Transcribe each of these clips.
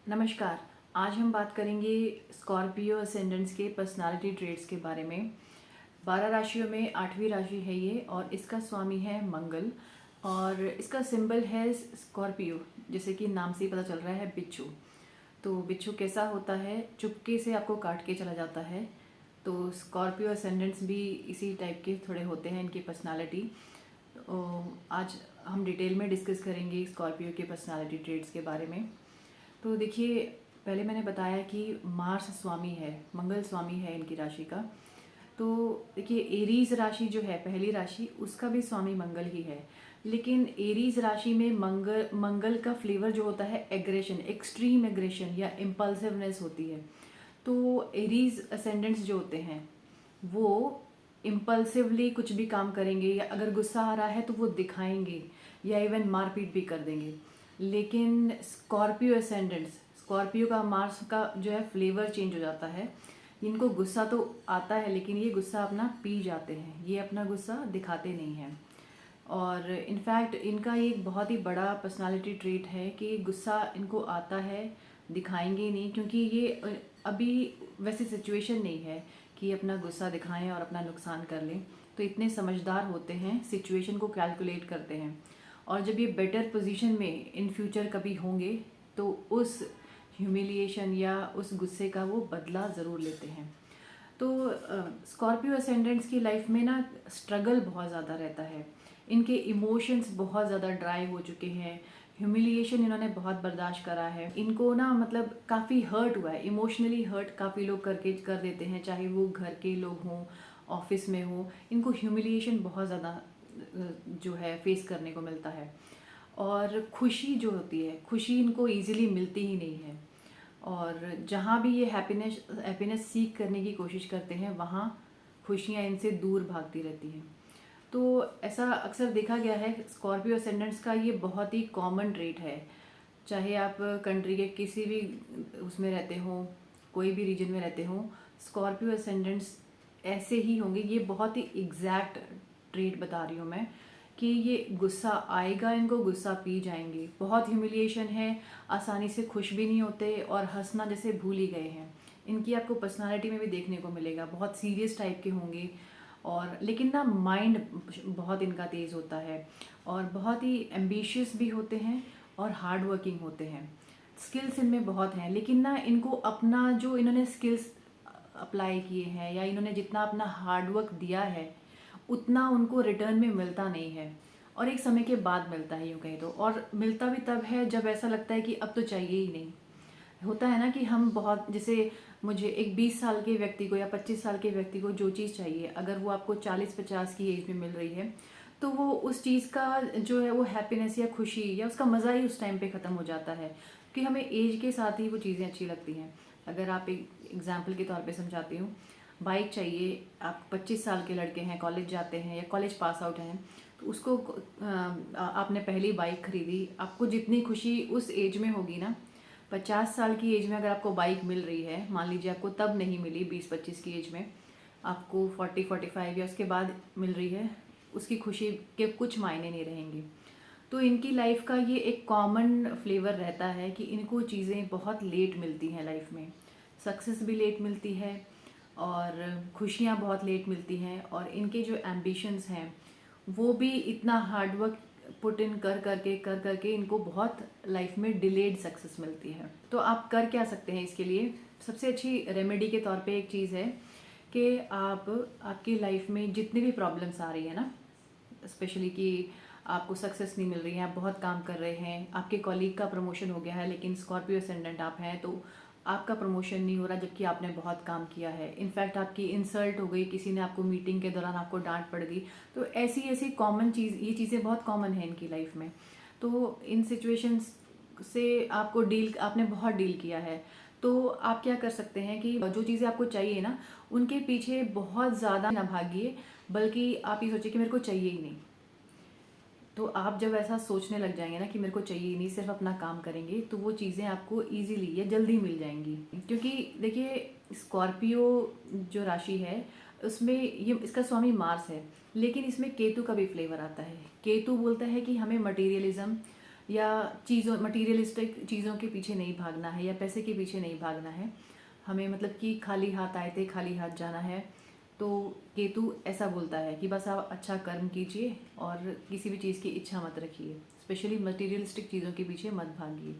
नमस्कार। आज हम बात करेंगे स्कॉर्पियो असेंडेंट्स के पर्सनालिटी ट्रेट्स के बारे में। 12 राशियों में 8वीं राशि है ये और इसका स्वामी है मंगल और इसका सिंबल है स्कॉर्पियो, जैसे कि नाम से ही पता चल रहा है बिच्छू। तो बिच्छू कैसा होता है? चुपके से आपको काट के चला जाता है। तो स्कॉर्पियो असेंडेंट्स भी इसी टाइप के थोड़े होते हैं, इनकी पर्सनालिटी। तो आज हम डिटेल में डिस्कस करेंगे स्कॉर्पियो के पर्सनालिटी ट्रेट्स के बारे में। तो देखिए, पहले मैंने बताया कि मार्स स्वामी है, मंगल स्वामी है इनकी राशि का। तो देखिए, एरीज राशि जो है पहली राशि, उसका भी स्वामी मंगल ही है। लेकिन एरीज राशि में मंगल का फ्लेवर जो होता है एग्रेशन, एक्सट्रीम एग्रेशन या इम्पल्सिवनेस होती है। तो एरीज असेंडेंट्स जो होते हैं वो इम्पल्सिवली कुछ भी काम करेंगे, या अगर गुस्सा आ रहा है तो वो दिखाएंगे या इवन मारपीट भी कर देंगे। लेकिन स्कॉर्पियो का मार्स का जो है फ्लेवर चेंज हो जाता है। इनको गुस्सा तो आता है लेकिन ये गुस्सा अपना पी जाते हैं, ये अपना गुस्सा दिखाते नहीं हैं। और इनफैक्ट इनका ये एक बहुत ही बड़ा पर्सनालिटी ट्रेट है कि गुस्सा इनको आता है, दिखाएंगे नहीं, क्योंकि ये अभी वैसी सिचुएशन नहीं है कि अपना गुस्सा दिखाएं और अपना नुकसान कर लें। तो इतने समझदार होते हैं, सिचुएशन को कैलकुलेट करते हैं, और जब ये बेटर पोजीशन में इन फ्यूचर कभी होंगे तो उस ह्यूमिलिएशन या उस गुस्से का वो बदला ज़रूर लेते हैं। तो स्कॉर्पियो असेंडेंट्स की लाइफ में ना स्ट्रगल बहुत ज़्यादा रहता है। इनके इमोशंस बहुत ज़्यादा ड्राई हो चुके हैं, ह्यूमिलिएशन इन्होंने बहुत बर्दाश्त करा है। इनको ना मतलब काफ़ी हर्ट हुआ है, इमोशनली हर्ट काफ़ी लोग करके कर देते हैं, चाहे वो घर के लोग हों, ऑफिस में हो। इनको ह्यूमिलिएशन बहुत ज़्यादा जो है फेस करने को मिलता है। और खुशी जो होती है, खुशी इनको ईजिली मिलती ही नहीं है। और जहाँ भी ये हैप्पीनेस सीख करने की कोशिश करते हैं, वहाँ खुशियाँ इनसे दूर भागती रहती हैं। तो ऐसा अक्सर देखा गया है, स्कॉर्पियो असेंडेंट्स का ये बहुत ही कॉमन ट्रेट है। चाहे आप कंट्री के किसी भी उसमें रहते हो, कोई भी रीजन में रहते हो, स्कॉर्पियो असेंडेंट्स ऐसे ही होंगे। ये बहुत ही एग्जैक्ट ट्रेट बता रही हूँ मैं, कि ये गुस्सा आएगा, इनको गुस्सा पी जाएंगे। बहुत ह्यूमिलिएशन है, आसानी से खुश भी नहीं होते और हंसना जैसे भूल ही गए हैं। इनकी आपको पर्सनालिटी में भी देखने को मिलेगा, बहुत सीरियस टाइप के होंगे। और लेकिन ना माइंड बहुत इनका तेज़ होता है और बहुत ही एम्बिशियस भी होते हैं और हार्ड वर्किंग होते हैं। स्किल्स इनमें बहुत हैं, लेकिन ना इनको अपना जो इन्होंने स्किल्स अप्लाई किए हैं या इन्होंने जितना अपना हार्ड वर्क दिया है उतना उनको रिटर्न में मिलता नहीं है, और एक समय के बाद मिलता है यूँ कहीं तो। और मिलता भी तब है जब ऐसा लगता है कि अब तो चाहिए ही नहीं। होता है ना कि हम बहुत, जैसे मुझे एक 20 साल के व्यक्ति को या 25 साल के व्यक्ति को जो चीज़ चाहिए, अगर वो आपको 40-50 की एज में मिल रही है तो वो उस चीज़ का जो है वो हैप्पीनेस या खुशी या उसका मज़ा ही उस टाइम पे ख़त्म हो जाता है, कि हमें एज के साथ ही वो चीज़ें अच्छी लगती हैं। अगर आप एक एग्जाम्पल के तौर पे समझाती हूँ, बाइक चाहिए, आप 25 साल के लड़के हैं, कॉलेज जाते हैं या कॉलेज पास आउट हैं, तो उसको आपने पहली बाइक खरीदी, आपको जितनी खुशी उस एज में होगी ना, 50 साल की एज में अगर आपको बाइक मिल रही है, मान लीजिए आपको तब नहीं मिली 20-25 की एज में, आपको 40-45 या उसके बाद मिल रही है, उसकी खुशी के कुछ मायने नहीं रहेंगे। तो इनकी लाइफ का ये एक कॉमन फ्लेवर रहता है कि इनको चीज़ें बहुत लेट मिलती हैं लाइफ में। सक्सेस भी लेट मिलती है और खुशियाँ बहुत लेट मिलती हैं, और इनके जो एम्बिशंस हैं वो भी इतना हार्डवर्क पुट इन कर करके इनको बहुत लाइफ में डिलेड सक्सेस मिलती है। तो आप कर क्या सकते हैं इसके लिए? सबसे अच्छी रेमेडी के तौर पे एक चीज़ है कि आप आपकी लाइफ में जितनी भी प्रॉब्लम्स आ रही है ना, स्पेशली कि आपको सक्सेस नहीं मिल रही है, आप बहुत काम कर रहे हैं, आपके कॉलीग का प्रमोशन हो गया है लेकिन स्कॉर्पियो असेंडेंट आप हैं तो आपका प्रमोशन नहीं हो रहा जबकि आपने बहुत काम किया है। इनफैक्ट आपकी इंसल्ट हो गई, किसी ने आपको मीटिंग के दौरान आपको डांट पड़ गई। तो ऐसी ऐसी कॉमन चीज़, ये चीज़ें बहुत कॉमन है इनकी लाइफ में। तो इन सिचुएशंस से आपने बहुत डील किया है। तो आप क्या कर सकते हैं कि जो चीज़ें आपको चाहिए ना, उनके पीछे बहुत ज़्यादा ना भागिए, बल्कि आप ये सोचिए कि मेरे को चाहिए ही नहीं। तो आप जब ऐसा सोचने लग जाएंगे ना कि मेरे को चाहिए ही नहीं, सिर्फ अपना काम करेंगे, तो वो चीज़ें आपको इजीली या जल्दी मिल जाएंगी। क्योंकि देखिए, स्कॉर्पियो जो राशि है उसमें ये इसका स्वामी मार्स है, लेकिन इसमें केतु का भी फ्लेवर आता है। केतु बोलता है कि हमें मटेरियलिज्म या चीज़ों मटीरियलिस्टिक चीज़ों के पीछे नहीं भागना है या पैसे के पीछे नहीं भागना है। हमें मतलब कि खाली हाथ आए थे खाली हाथ जाना है। तो केतु ऐसा बोलता है कि बस आप अच्छा कर्म कीजिए और किसी भी चीज़ की इच्छा मत रखिए, स्पेशली मटीरियलिस्टिक चीज़ों के पीछे मत भागिए।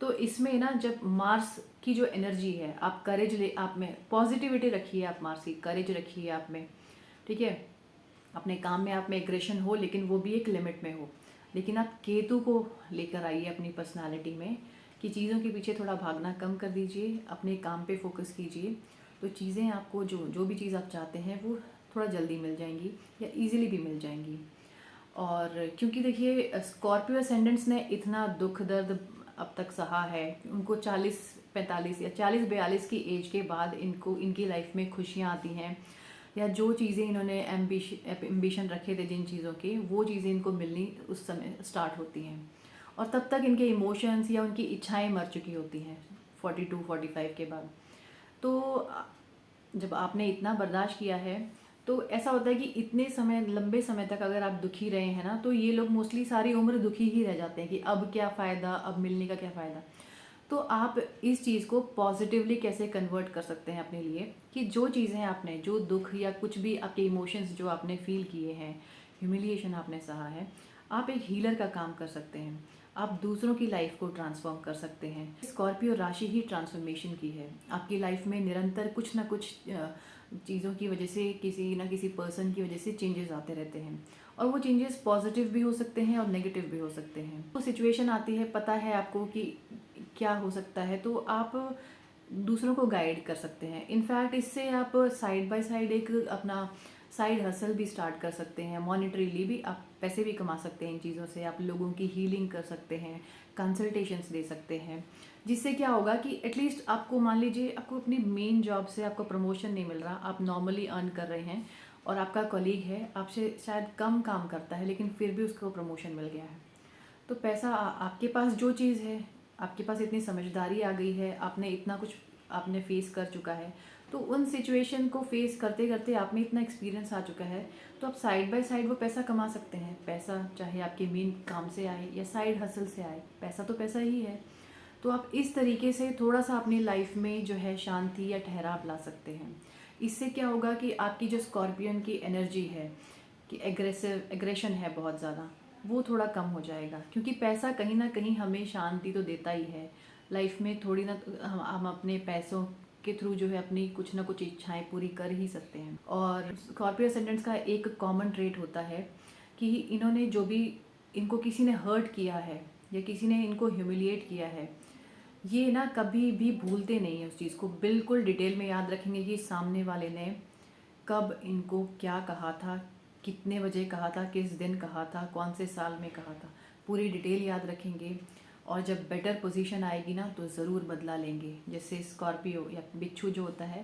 तो इसमें ना जब मार्स की जो एनर्जी है, आप करेज ले, आप में पॉजिटिविटी रखिए, आप मार्स की करेज रखिए आप में, ठीक है। अपने काम में आप में एग्रेशन हो, लेकिन वो भी एक लिमिट में हो। लेकिन आप केतु को लेकर आइए अपनी पर्सनालिटी में कि चीज़ों के पीछे थोड़ा भागना कम कर दीजिए, अपने काम पे फोकस कीजिए। तो चीज़ें आपको जो जो भी चीज़ आप चाहते हैं वो थोड़ा जल्दी मिल जाएंगी या इजीली भी मिल जाएंगी। और क्योंकि देखिए स्कॉर्पियो असेंडेंट्स ने इतना दुख दर्द अब तक सहा है, उनको 40-45 या 40-42 की एज के बाद इनको इनकी लाइफ में खुशियाँ आती हैं, या जो चीज़ें इन्होंने एम्बिशन रखे थे जिन चीज़ों के, वो चीज़ें इनको मिलनी उस समय स्टार्ट होती हैं। और तब तक इनके इमोशंस या उनकी इच्छाएं मर चुकी होती हैं 42-45 के बाद। तो जब आपने इतना बर्दाश्त किया है तो ऐसा होता है कि इतने समय लंबे समय तक अगर आप दुखी रहे हैं ना, तो ये लोग मोस्टली सारी उम्र दुखी ही रह जाते हैं कि अब क्या फ़ायदा, अब मिलने का क्या फ़ायदा। तो आप इस चीज़ को पॉजिटिवली कैसे कन्वर्ट कर सकते हैं अपने लिए कि जो चीज़ें आपने, जो दुख या कुछ भी आपके इमोशंस जो आपने फील किए हैं, ह्यूमिलिएशन आपने सहा है, आप एक हीलर का काम कर सकते हैं। आप दूसरों की लाइफ को ट्रांसफॉर्म कर सकते हैं। स्कॉर्पियो राशि ही ट्रांसफॉर्मेशन की है। आपकी लाइफ में निरंतर कुछ ना कुछ चीज़ों की वजह से, किसी ना किसी पर्सन की वजह से चेंजेस आते रहते हैं, और वो चेंजेस पॉजिटिव भी हो सकते हैं और नेगेटिव भी हो सकते हैं। तो सिचुएशन आती है, पता है आपको कि क्या हो सकता है, तो आप दूसरों को गाइड कर सकते हैं। इनफैक्ट इससे आप साइड बाय साइड एक अपना साइड हसल भी स्टार्ट कर सकते हैं। मॉनिटरीली भी आप पैसे भी कमा सकते हैं इन चीज़ों से। आप लोगों की हीलिंग कर सकते हैं, कंसल्टेशंस दे सकते हैं, जिससे क्या होगा कि एटलीस्ट आपको, मान लीजिए आपको अपनी मेन जॉब से आपको प्रमोशन नहीं मिल रहा, आप नॉर्मली अर्न कर रहे हैं और आपका कलीग है आपसे शायद कम काम करता है लेकिन फिर भी उसको प्रमोशन मिल गया है। तो पैसा आपके पास जो चीज़ है, आपके पास इतनी समझदारी आ गई है, आपने इतना कुछ आपने फेस कर चुका है, तो उन सिचुएशन को फेस करते करते आप में इतना एक्सपीरियंस आ चुका है, तो आप साइड बाय साइड वो पैसा कमा सकते हैं। पैसा चाहे आपके मेन काम से आए या साइड हसल से आए, पैसा तो पैसा ही है। तो आप इस तरीके से थोड़ा सा अपनी लाइफ में जो है शांति या ठहराव ला सकते हैं। इससे क्या होगा कि आपकी जो स्कॉर्पियन की एनर्जी है, कि एग्रेशन है बहुत ज़्यादा, वो थोड़ा कम हो जाएगा। क्योंकि पैसा कहीं ना कहीं हमें शांति तो देता ही है लाइफ में। थोड़ी ना हम अपने पैसों के थ्रू जो है अपनी कुछ ना कुछ इच्छाएं पूरी कर ही सकते हैं। और स्कॉर्पियो असेंडेंट्स का एक कॉमन ट्रेट होता है कि इन्होंने जो भी, इनको किसी ने हर्ट किया है या किसी ने इनको ह्यूमिलिएट किया है, ये ना कभी भी भूलते नहीं है उस चीज़ को। बिल्कुल डिटेल में याद रखेंगे कि सामने वाले ने कब इनको क्या कहा था, कितने बजे कहा था, किस दिन कहा था, कौन से साल में कहा था, पूरी डिटेल याद रखेंगे। और जब बेटर पोजीशन आएगी ना तो ज़रूर बदला लेंगे। जैसे स्कॉर्पियो या बिच्छू जो होता है,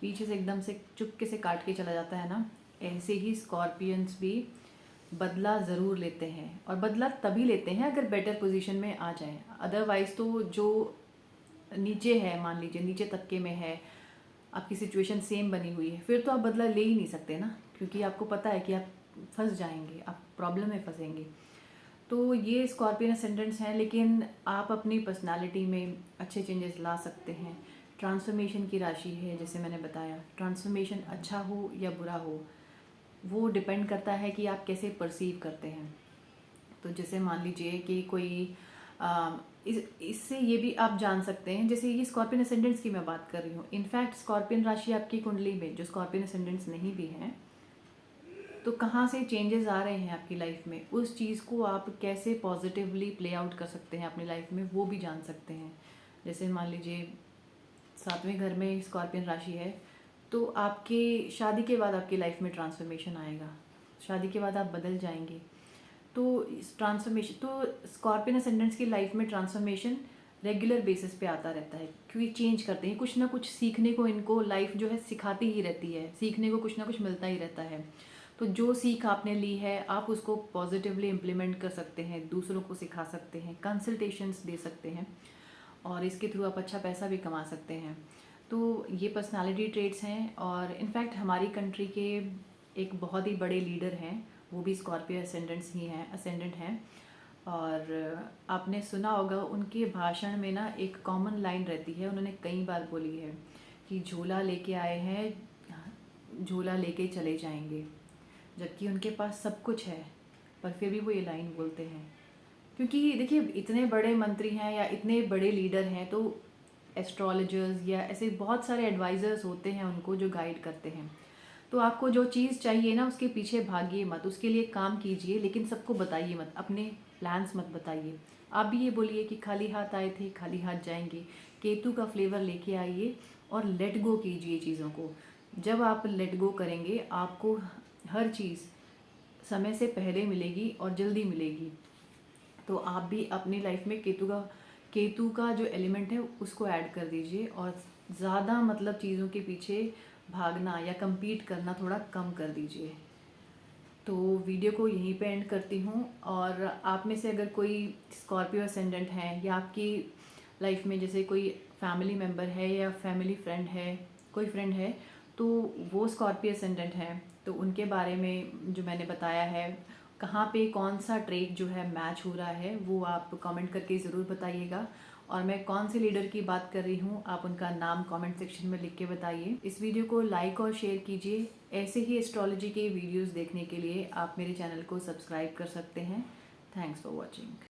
पीछे से एकदम से चुपके से काट के चला जाता है ना, ऐसे ही स्कॉर्पियंस भी बदला ज़रूर लेते हैं। और बदला तभी लेते हैं अगर बेटर पोजीशन में आ जाए। अदरवाइज़ तो जो नीचे है, मान लीजिए नीचे तबके में है, आपकी सिचुएशन सेम बनी हुई है, फिर तो आप बदला ले ही नहीं सकते ना, क्योंकि आपको पता है कि आप फंस जाएंगे, आप प्रॉब्लम में फंसेंगे। तो ये स्कॉर्पियन असेंडेंट्स हैं, लेकिन आप अपनी पर्सनालिटी में अच्छे चेंजेस ला सकते हैं। ट्रांसफॉर्मेशन की राशि है, जैसे मैंने बताया। ट्रांसफॉर्मेशन अच्छा हो या बुरा हो, वो डिपेंड करता है कि आप कैसे परसीव करते हैं। तो जैसे मान लीजिए कि कोई इससे ये भी आप जान सकते हैं, जैसे ये स्कॉर्पियन असेंडेंट्स की मैं बात कर रही हूँ। इनफैक्ट स्कॉर्पियन राशि आपकी कुंडली में जो स्कॉर्पियन असेंडेंट्स नहीं भी हैं, तो कहाँ से चेंजेस आ रहे हैं आपकी लाइफ में, उस चीज़ को आप कैसे पॉजिटिवली प्ले आउट कर सकते हैं अपनी लाइफ में, वो भी जान सकते हैं। जैसे मान लीजिए 7वें घर में स्कॉर्पियन राशि है, तो आपके शादी के बाद आपकी लाइफ में ट्रांसफॉर्मेशन आएगा, शादी के बाद आप बदल जाएंगे। तो इस ट्रांसफॉर्मेशन, तो स्कॉर्पियन असेंडेंट्स की लाइफ में ट्रांसफॉर्मेशन रेगुलर बेसिस पे आता रहता है, क्योंकि चेंज करते हैं, कुछ ना कुछ सीखने को इनको लाइफ जो है सिखाती ही रहती है, सीखने को कुछ ना कुछ मिलता ही रहता है। तो जो सीख आपने ली है आप उसको पॉजिटिवली इम्प्लीमेंट कर सकते हैं, दूसरों को सिखा सकते हैं, कंसल्टेशंस दे सकते हैं, और इसके थ्रू आप अच्छा पैसा भी कमा सकते हैं। तो ये पर्सनालिटी ट्रेट्स हैं। और इनफैक्ट हमारी कंट्री के एक बहुत ही बड़े लीडर हैं, वो भी स्कॉर्पियो असेंडेंट हैं। और आपने सुना होगा उनके भाषण में ना एक कॉमन लाइन रहती है, उन्होंने कई बार बोली है कि झोला लेके आए हैं, झोला लेके चले जाएंगे। जबकि उनके पास सब कुछ है, पर फिर भी वो ये लाइन बोलते हैं। क्योंकि देखिए, इतने बड़े मंत्री हैं या इतने बड़े लीडर हैं, तो एस्ट्रोलॉजर्स या ऐसे बहुत सारे एडवाइज़र्स होते हैं उनको जो गाइड करते हैं। तो आपको जो चीज़ चाहिए ना, उसके पीछे भागिए मत, उसके लिए काम कीजिए, लेकिन सबको बताइए मत, अपने प्लान्स मत बताइए। आप भी ये बोलिए कि खाली हाथ आए थे, खाली हाथ जाएंगे। केतु का फ्लेवर लेके आइए और लेट गो कीजिए चीज़ों को। जब आप लेट गो करेंगे, आपको हर चीज़ समय से पहले मिलेगी और जल्दी मिलेगी। तो आप भी अपनी लाइफ में केतु का जो एलिमेंट है उसको ऐड कर दीजिए, और ज़्यादा मतलब चीज़ों के पीछे भागना या compete करना थोड़ा कम कर दीजिए। तो वीडियो को यहीं पे एंड करती हूँ। और आप में से अगर कोई स्कॉर्पियो असेंडेंट है या आपकी लाइफ में जैसे कोई फैमिली मेम्बर है या फैमिली फ्रेंड है, कोई फ्रेंड है, तो वो स्कॉर्पियो असेंडेंट है, तो उनके बारे में जो मैंने बताया है, कहाँ पे कौन सा ट्रेट जो है मैच हो रहा है, वो आप कमेंट करके ज़रूर बताइएगा। और मैं कौन से लीडर की बात कर रही हूँ, आप उनका नाम कमेंट सेक्शन में लिख के बताइए। इस वीडियो को लाइक और शेयर कीजिए। ऐसे ही एस्ट्रोलॉजी के वीडियोस देखने के लिए आप मेरे चैनल को सब्सक्राइब कर सकते हैं। Thanks for watching.